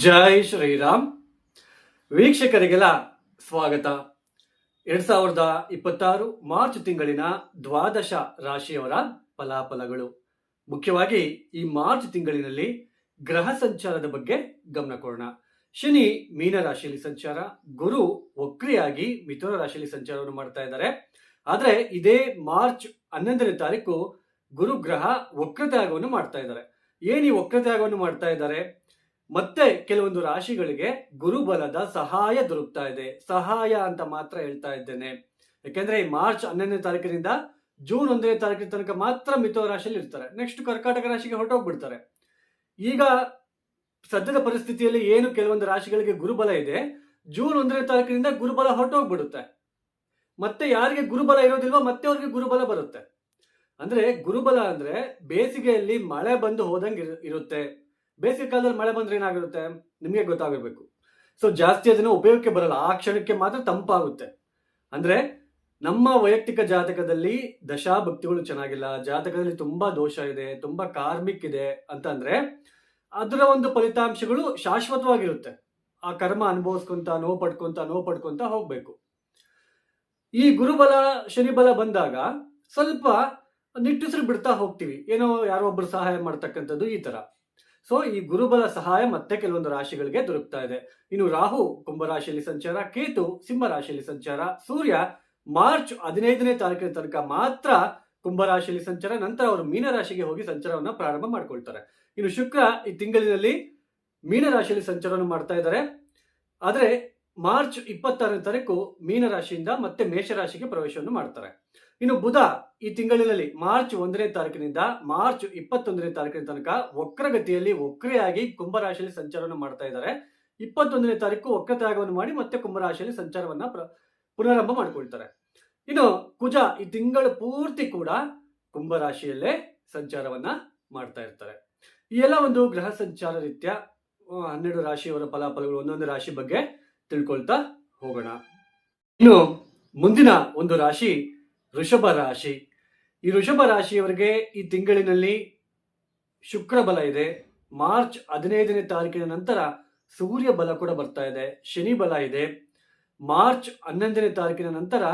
ಜೈ ಶ್ರೀರಾಮ್. ವೀಕ್ಷಕರಿಗೆಲ್ಲ ಸ್ವಾಗತ. 2026 ಮಾರ್ಚ್ ತಿಂಗಳಿನ ದ್ವಾದಶ ರಾಶಿಯವರ ಫಲಾಫಲಗಳು. ಮುಖ್ಯವಾಗಿ ಈ ಮಾರ್ಚ್ ತಿಂಗಳಿನಲ್ಲಿ ಗ್ರಹ ಸಂಚಾರದ ಬಗ್ಗೆ ಗಮನ ಕೊಡೋಣ. ಶನಿ ಮೀನ ರಾಶಿಯಲ್ಲಿ ಸಂಚಾರ, ಗುರು ವಕ್ರಿಯಾಗಿ ಮಿಥುನ ರಾಶಿಯಲ್ಲಿ ಸಂಚಾರವನ್ನು ಮಾಡ್ತಾ ಇದ್ದಾರೆ. ಆದ್ರೆ ಇದೇ ಮಾರ್ಚ್ 11ನೇ ತಾರೀಕು ಗುರು ಗ್ರಹ ವಕ್ರತ್ಯಾಗವನ್ನು ಮಾಡ್ತಾ ಇದ್ದಾರೆ. ಏನು ಈ ವಕ್ರತ್ಯಾಗವನ್ನು ಮಾಡ್ತಾ ಇದ್ದಾರೆ? ಮತ್ತೆ ಕೆಲವೊಂದು ರಾಶಿಗಳಿಗೆ ಗುರುಬಲದ ಸಹಾಯ ದೊರಕ್ತಾ ಇದೆ. ಸಹಾಯ ಅಂತ ಮಾತ್ರ ಹೇಳ್ತಾ ಇದ್ದೇನೆ, ಯಾಕೆಂದ್ರೆ ಈ ಮಾರ್ಚ್ 11ನೇ ತಾರೀಕಿನಿಂದ ಜೂನ್ 1ನೇ ತಾರೀಕಿನ ತನಕ ಮಾತ್ರ ಮಿಥುನ ರಾಶಿಯಲ್ಲಿ ಇರ್ತಾರೆ. ನೆಕ್ಸ್ಟ್ ಕರ್ಕಾಟಕ ರಾಶಿಗೆ ಹೊರಟೋಗ್ಬಿಡ್ತಾರೆ. ಈಗ ಸದ್ಯದ ಪರಿಸ್ಥಿತಿಯಲ್ಲಿ ಏನು ಕೆಲವೊಂದು ರಾಶಿಗಳಿಗೆ ಗುರುಬಲ ಇದೆ, ಜೂನ್ 1ನೇ ತಾರೀಕಿನಿಂದ ಗುರುಬಲ ಹೊರಟೋಗ್ಬಿಡುತ್ತೆ. ಮತ್ತೆ ಯಾರಿಗೆ ಗುರುಬಲ ಇರೋದಿಲ್ವೋ ಮತ್ತೆ ಅವ್ರಿಗೆ ಗುರುಬಲ ಬರುತ್ತೆ. ಅಂದ್ರೆ ಗುರುಬಲ ಅಂದ್ರೆ ಬೇಸಿಗೆಯಲ್ಲಿ ಮಳೆ ಬಂದು ಹೋದಂಗೆ ಇರುತ್ತೆ. ಬೇಸಿಗೆ ಕಾಲದಲ್ಲಿ ಮಳೆ ಬಂದ್ರೆ ಏನಾಗಿರುತ್ತೆ ನಿಮಗೆ ಗೊತ್ತಾಗಿರ್ಬೇಕು. ಸೊ ಜಾಸ್ತಿ ಅದನ್ನ ಉಪಯೋಗಕ್ಕೆ ಬರಲ್ಲ, ಆ ಕ್ಷಣಕ್ಕೆ ಮಾತ್ರ ತಂಪಾಗುತ್ತೆ. ಅಂದ್ರೆ ನಮ್ಮ ವೈಯಕ್ತಿಕ ಜಾತಕದಲ್ಲಿ ದಶಾಭಕ್ತಿಗಳು ಚೆನ್ನಾಗಿಲ್ಲ, ಜಾತಕದಲ್ಲಿ ತುಂಬಾ ದೋಷ ಇದೆ, ತುಂಬಾ ಕಾರ್ಮಿಕ್ ಇದೆ ಅಂತಂದ್ರೆ ಅದರ ಒಂದು ಫಲಿತಾಂಶಗಳು ಶಾಶ್ವತವಾಗಿರುತ್ತೆ. ಆ ಕರ್ಮ ಅನುಭವಿಸ್ಕೊಂತ ನೋವು ಪಡ್ಕೊಂತ ಹೋಗ್ಬೇಕು. ಈ ಗುರುಬಲ ಶನಿಬಲ ಬಂದಾಗ ಸ್ವಲ್ಪ ನಿಟ್ಟುಸಿರು ಬಿಡ್ತಾ ಹೋಗ್ತೀವಿ, ಏನೋ ಯಾರೋ ಒಬ್ರು ಸಹಾಯ ಮಾಡ್ತಕ್ಕಂಥದ್ದು ಈ ತರ. ಸೊ ಈ ಗುರುಬಲ ಸಹಾಯ ಮತ್ತೆ ಕೆಲವೊಂದು ರಾಶಿಗಳಿಗೆ ದೊರಕ್ತಾ ಇದೆ. ಇನ್ನು ರಾಹು ಕುಂಭರಾಶಿಯಲ್ಲಿ ಸಂಚಾರ, ಕೇತು ಸಿಂಹ ರಾಶಿಯಲ್ಲಿ ಸಂಚಾರ, ಸೂರ್ಯ ಮಾರ್ಚ್ 15ನೇ ತಾರೀಕಿನ ತನಕ ಮಾತ್ರ ಕುಂಭರಾಶಿಯಲ್ಲಿ ಸಂಚಾರ, ನಂತರ ಅವರು ಮೀನರಾಶಿಗೆ ಹೋಗಿ ಸಂಚಾರವನ್ನ ಪ್ರಾರಂಭ ಮಾಡ್ಕೊಳ್ತಾರೆ. ಇನ್ನು ಶುಕ್ರ ಈ ತಿಂಗಳಿನಲ್ಲಿ ಮೀನರಾಶಿಯಲ್ಲಿ ಸಂಚಾರವನ್ನು ಮಾಡ್ತಾ ಇದ್ದಾರೆ. ಆದ್ರೆ ಮಾರ್ಚ್ 26ನೇ ತಾರೀಕು ಮೀನರಾಶಿಯಿಂದ ಮತ್ತೆ ಮೇಷರಾಶಿಗೆ ಪ್ರವೇಶವನ್ನು ಮಾಡ್ತಾರೆ. ಇನ್ನು ಬುಧ ಈ ತಿಂಗಳಿನಲ್ಲಿ ಮಾರ್ಚ್ 1ನೇ ತಾರೀಕಿನಿಂದ ಮಾರ್ಚ್ 21ನೇ ತಾರೀಕಿನ ತನಕ ವಕ್ರಗತಿಯಲ್ಲಿ ವಕ್ರಿಯಾಗಿ ಕುಂಭರಾಶಿಯಲ್ಲಿ ಸಂಚಾರವನ್ನು ಮಾಡ್ತಾ ಇದ್ದಾರೆ. 21ನೇ ತಾರೀಕು ವಕ್ರತ್ಯಾಗವನ್ನು ಮಾಡಿ ಮತ್ತೆ ಕುಂಭರಾಶಿಯಲ್ಲಿ ಸಂಚಾರವನ್ನ ಪುನರಾರಂಭ ಮಾಡ್ಕೊಳ್ತಾರೆ. ಇನ್ನು ಕುಜ ಈ ತಿಂಗಳು ಪೂರ್ತಿ ಕೂಡ ಕುಂಭರಾಶಿಯಲ್ಲೇ ಸಂಚಾರವನ್ನ ಮಾಡ್ತಾ ಇರ್ತಾರೆ. ಈ ಎಲ್ಲ ಒಂದು ಗ್ರಹ ಸಂಚಾರ ರೀತ್ಯ 12 ರಾಶಿಯವರ ಫಲಾಫಲಗಳು ಒಂದೊಂದು ರಾಶಿ ಬಗ್ಗೆ ತಿಳ್ಕೊಳ್ತಾ ಹೋಗೋಣ. ಇನ್ನು ಮುಂದಿನ ಒಂದು ರಾಶಿ ವೃಷಭ ರಾಶಿ. ಈ ವೃಷಭ ರಾಶಿಯವರಿಗೆ ಈ ತಿಂಗಳಿನಲ್ಲಿ ಶುಕ್ರ ಬಲ ಇದೆ. ಮಾರ್ಚ್ 15ನೇ ತಾರೀಕಿನ ನಂತರ ಸೂರ್ಯ ಬಲ ಕೂಡ ಬರ್ತಾ ಇದೆ, ಶನಿ ಬಲ ಇದೆ. ಮಾರ್ಚ್ 11ನೇ ತಾರೀಕಿನ ನಂತರ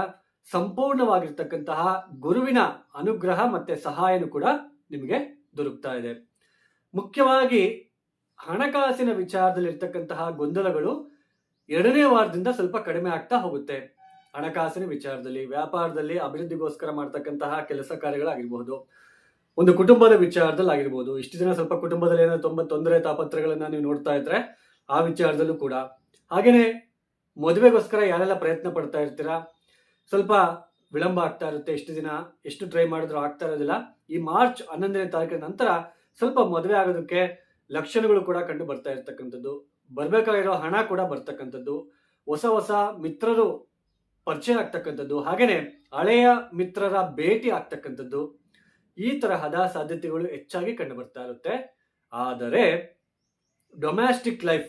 ಸಂಪೂರ್ಣವಾಗಿರ್ತಕ್ಕಂತಹ ಗುರುವಿನ ಅನುಗ್ರಹ ಮತ್ತೆ ಸಹಾಯನೂ ಕೂಡ ನಿಮಗೆ ದೊರಕ್ತಾ ಇದೆ. ಮುಖ್ಯವಾಗಿ ಹಣಕಾಸಿನ ವಿಚಾರದಲ್ಲಿ ಇರ್ತಕ್ಕಂತಹ ಗೊಂದಲಗಳು 2ನೇ ವಾರದಿಂದ ಸ್ವಲ್ಪ ಕಡಿಮೆ ಆಗ್ತಾ ಹೋಗುತ್ತೆ. ಹಣಕಾಸಿನ ವಿಚಾರದಲ್ಲಿ, ವ್ಯಾಪಾರದಲ್ಲಿ, ಅಭಿವೃದ್ಧಿಗೋಸ್ಕರ ಮಾಡ್ತಕ್ಕಂತಹ ಕೆಲಸ ಕಾರ್ಯಗಳಾಗಿರ್ಬಹುದು, ಒಂದು ಕುಟುಂಬದ ವಿಚಾರದಲ್ಲಿ ಆಗಿರ್ಬೋದು. ಇಷ್ಟು ದಿನ ಸ್ವಲ್ಪ ಕುಟುಂಬದಲ್ಲಿ ಏನೋ ತೊಂದರೆ ತಾಪತ್ರಗಳನ್ನ ನೀವು ನೋಡ್ತಾ ಇದ್ರೆ ಆ ವಿಚಾರದಲ್ಲೂ ಕೂಡ. ಹಾಗೇನೆ ಮದುವೆಗೋಸ್ಕರ ಯಾರೆಲ್ಲ ಪ್ರಯತ್ನ ಪಡ್ತಾ ಇರ್ತೀರಾ, ಸ್ವಲ್ಪ ವಿಳಂಬ ಆಗ್ತಾ ಇರುತ್ತೆ. ಇಷ್ಟು ದಿನ ಎಷ್ಟು ಟ್ರೈ ಮಾಡಿದ್ರು ಆಗ್ತಾ ಇರೋದಿಲ್ಲ. ಈ ಮಾರ್ಚ್ 11ನೇ ತಾರೀಕಿನ ನಂತರ ಸ್ವಲ್ಪ ಮದುವೆ ಆಗೋದಕ್ಕೆ ಲಕ್ಷಣಗಳು ಕೂಡ ಕಂಡು ಬರ್ತಾ ಇರ್ತಕ್ಕಂಥದ್ದು, ಬರ್ಬೇಕಾಗಿರೋ ಹಣ ಕೂಡ ಬರ್ತಕ್ಕಂಥದ್ದು, ಹೊಸ ಹೊಸ ಮಿತ್ರರು ಪರಿಚಯ ಆಗ್ತಕ್ಕಂಥದ್ದು, ಹಾಗೇನೆ ಹಳೆಯ ಮಿತ್ರರ ಭೇಟಿ ಆಗ್ತಕ್ಕಂಥದ್ದು, ಈ ತರಹದ ಸಾಧ್ಯತೆಗಳು ಹೆಚ್ಚಾಗಿ ಕಂಡು ಬರ್ತಾ ಇರುತ್ತೆ. ಆದರೆ ಡೊಮ್ಯಾಸ್ಟಿಕ್ ಲೈಫ್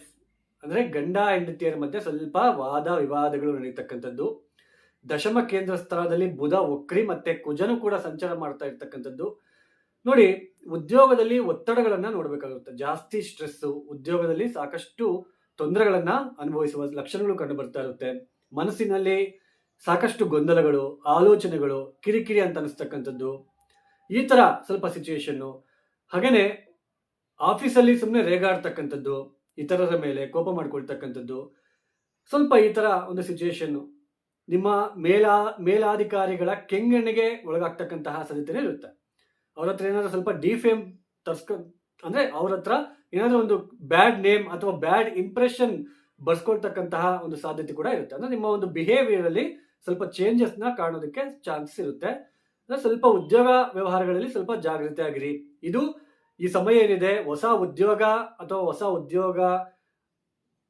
ಅಂದ್ರೆ ಗಂಡ ಹೆಂಡತಿಯರ ಮಧ್ಯೆ ಸ್ವಲ್ಪ ವಾದ ವಿವಾದಗಳು ನಡೀತಕ್ಕಂಥದ್ದು, ದಶಮ ಕೇಂದ್ರ ಸ್ಥಳದಲ್ಲಿ ಬುಧ ವಕ್ರಿ ಮತ್ತೆ ಕುಜನು ಕೂಡ ಸಂಚಾರ ಮಾಡ್ತಾ ಇರ್ತಕ್ಕಂಥದ್ದು. ನೋಡಿ, ಉದ್ಯೋಗದಲ್ಲಿ ಒತ್ತಡಗಳನ್ನ ನೋಡ್ಬೇಕಾಗುತ್ತೆ, ಜಾಸ್ತಿ ಸ್ಟ್ರೆಸ್, ಉದ್ಯೋಗದಲ್ಲಿ ಸಾಕಷ್ಟು ತೊಂದರೆಗಳನ್ನ ಅನುಭವಿಸುವ ಲಕ್ಷಣಗಳು ಕಂಡು ಬರ್ತಾ ಇರುತ್ತೆ. ಮನಸ್ಸಿನಲ್ಲಿ ಸಾಕಷ್ಟು ಗೊಂದಲಗಳು, ಆಲೋಚನೆಗಳು, ಕಿರಿಕಿರಿ ಅಂತ ಅನಿಸ್ತಕ್ಕಂಥದ್ದು, ಈ ತರ ಸ್ವಲ್ಪ ಸಿಚುವೇಶನ್ನು. ಹಾಗೇನೆ ಆಫೀಸಲ್ಲಿ ಸುಮ್ಮನೆ ರೇಗಾಡ್ತಕ್ಕಂಥದ್ದು, ಇತರರ ಮೇಲೆ ಕೋಪ ಮಾಡ್ಕೊಳ್ತಕ್ಕಂಥದ್ದು, ಸ್ವಲ್ಪ ಈ ತರ ಒಂದು ಸಿಚುವೇಶನ್ನು. ನಿಮ್ಮ ಮೇಲಾಧಿಕಾರಿಗಳ ಕೆಂಗಣ್ಣಿಗೆ ಒಳಗಾಗ್ತಕ್ಕಂತಹ ಸಾಧ್ಯತೆ ಇರುತ್ತೆ. ಅವ್ರ ಹತ್ರ ಏನಾದ್ರು ಸ್ವಲ್ಪ ಡಿಫೇಮ್ ಅಂದ್ರೆ ಅವ್ರ ಹತ್ರ ಏನಾದ್ರೂ ಒಂದು ಬ್ಯಾಡ್ ನೇಮ್ ಅಥವಾ ಬ್ಯಾಡ್ ಇಂಪ್ರೆಷನ್ ಬರ್ಸ್ಕೊಳ್ತಕ್ಕಂತಹ ಒಂದು ಸಾಧ್ಯತೆ ಕೂಡ ಇರುತ್ತೆ. ಅಂದ್ರೆ ನಿಮ್ಮ ಒಂದು ಬಿಹೇವಿಯರ್ ಅಲ್ಲಿ ಸ್ವಲ್ಪ ಚೇಂಜಸ್ ನ ಕಾಣೋದಕ್ಕೆ ಚಾನ್ಸ್ ಇರುತ್ತೆ. ಸ್ವಲ್ಪ ಉದ್ಯೋಗ ವ್ಯವಹಾರಗಳಲ್ಲಿ ಸ್ವಲ್ಪ ಜಾಗೃತಿ ಆಗಿರಿ. ಇದು ಈ ಸಮಯ ಏನಿದೆ, ಹೊಸ ಉದ್ಯೋಗ ಅಥವಾ ಹೊಸ ಉದ್ಯೋಗ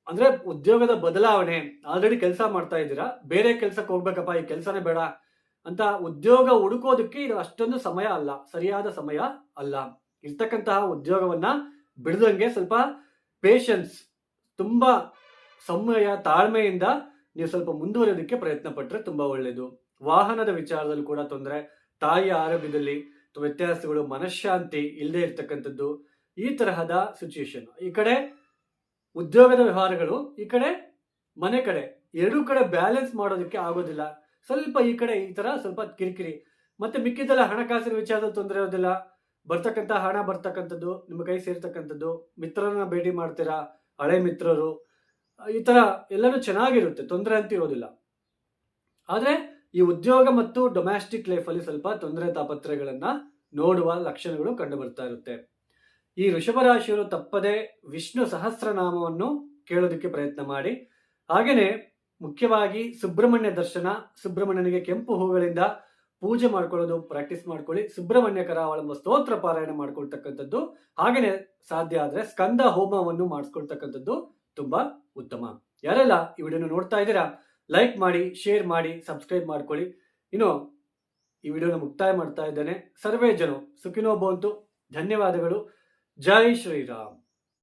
ಅಂದ್ರೆ ಉದ್ಯೋಗದ ಬದಲಾವಣೆ, ಆಲ್ರೆಡಿ ಕೆಲಸ ಮಾಡ್ತಾ ಇದ್ದೀರಾ, ಬೇರೆ ಕೆಲ್ಸಕ್ಕೆ ಹೋಗ್ಬೇಕಪ್ಪ, ಈ ಕೆಲಸನೇ ಬೇಡ ಅಂತ ಉದ್ಯೋಗ ಹುಡುಕೋದಕ್ಕೆ ಇದು ಅಷ್ಟೊಂದು ಸಮಯ ಅಲ್ಲ, ಸರಿಯಾದ ಸಮಯ ಅಲ್ಲ. ಇರ್ತಕ್ಕಂತಹ ಉದ್ಯೋಗವನ್ನ ಬಿಡದಂಗೆ ಸ್ವಲ್ಪ ಪೇಷನ್ಸ್, ತುಂಬಾ ಸಮಯ ತಾಳ್ಮೆಯಿಂದ ನೀವು ಸ್ವಲ್ಪ ಮುಂದುವರಿಯೋದಕ್ಕೆ ಪ್ರಯತ್ನ ಪಟ್ಟರೆ ತುಂಬಾ ಒಳ್ಳೆಯದು. ವಾಹನದ ವಿಚಾರದಲ್ಲಿ ಕೂಡ ತೊಂದರೆ, ತಾಯಿಯ ಆರೋಗ್ಯದಲ್ಲಿ ವ್ಯತ್ಯಾಸಗಳು, ಮನಃಶಾಂತಿ ಇಲ್ಲದೆ ಇರ್ತಕ್ಕಂಥದ್ದು, ಈ ತರಹದ ಸಿಚುಯೇಷನ್. ಈ ಕಡೆ ಉದ್ಯೋಗದ ವ್ಯವಹಾರಗಳು ಈ ಕಡೆ ಮನೆ ಕಡೆ ಎರಡೂ ಕಡೆ ಬ್ಯಾಲೆನ್ಸ್ ಮಾಡೋದಕ್ಕೆ ಆಗೋದಿಲ್ಲ. ಸ್ವಲ್ಪ ಈ ಕಡೆ ಈ ತರ ಸ್ವಲ್ಪ ಕಿರಿಕಿರಿ. ಮತ್ತೆ ಮಿಕ್ಕಿದ್ದೆಲ್ಲ ಹಣಕಾಸಿನ ವಿಚಾರದಲ್ಲಿ ತೊಂದರೆ ಇರೋದಿಲ್ಲ. ಬರ್ತಕ್ಕಂಥ ಹಣ ಬರ್ತಕ್ಕಂಥದ್ದು, ನಿಮ್ಮ ಕೈ ಸೇರ್ತಕ್ಕಂಥದ್ದು, ಮಿತ್ರರನ್ನ ಭೇಟಿ ಮಾಡ್ತೀರಾ, ಹಳೆ ಮಿತ್ರರು, ಈ ತರ ಎಲ್ಲನೂ ಚೆನ್ನಾಗಿರುತ್ತೆ, ತೊಂದರೆ ಅಂತ ಇರೋದಿಲ್ಲ. ಆದ್ರೆ ಈ ಉದ್ಯೋಗ ಮತ್ತು ಡೊಮ್ಯಾಸ್ಟಿಕ್ ಲೈಫ್ ಅಲ್ಲಿ ಸ್ವಲ್ಪ ತೊಂದರೆ ತಾಪತ್ರೆಗಳನ್ನ ನೋಡುವ ಲಕ್ಷಣಗಳು ಕಂಡು ಬರ್ತಾ ಇರುತ್ತೆ. ಈ ವೃಷಭ ರಾಶಿಯವರು ತಪ್ಪದೆ ವಿಷ್ಣು ಸಹಸ್ರನಾಮವನ್ನು ಕೇಳೋದಕ್ಕೆ ಪ್ರಯತ್ನ ಮಾಡಿ. ಹಾಗೇನೆ ಮುಖ್ಯವಾಗಿ ಸುಬ್ರಹ್ಮಣ್ಯ ದರ್ಶನ, ಸುಬ್ರಹ್ಮಣ್ಯನಿಗೆ ಕೆಂಪು ಹೂಗಳಿಂದ ಪೂಜೆ ಮಾಡ್ಕೊಳ್ಳೋದು ಪ್ರಾಕ್ಟೀಸ್ ಮಾಡ್ಕೊಳ್ಳಿ. ಸುಬ್ರಹ್ಮಣ್ಯ ಕರಾವಳಂಬ ಸ್ತೋತ್ರ ಪಾರಾಯಣ ಮಾಡ್ಕೊಳ್ತಕ್ಕಂಥದ್ದು, ಹಾಗೇನೆ ಸಾಧ್ಯ ಆದ್ರೆ ಸ್ಕಂದ ಹೋಮವನ್ನು ಮಾಡಿಸ್ಕೊಳ್ತಕ್ಕಂಥದ್ದು ತುಂಬಾ ಉತ್ತಮ. ಯಾರೆಲ್ಲ ಈ ವಿಡಿಯೋನ ನೋಡ್ತಾ ಇದ್ದೀರಾ, ಲೈಕ್ ಮಾಡಿ, ಶೇರ್ ಮಾಡಿ, ಸಬ್ಸ್ಕ್ರೈಬ್ ಮಾಡ್ಕೊಳ್ಳಿ. ಇನ್ನು ಈ ವಿಡಿಯೋನ ಮುಕ್ತಾಯ ಮಾಡ್ತಾ ಇದ್ದೇನೆ. ಸರ್ವೇ ಜನ ಸುಖಿನೋ ಭವಂತು. ಧನ್ಯವಾದಗಳು. ಜೈ ಶ್ರೀರಾಮ್.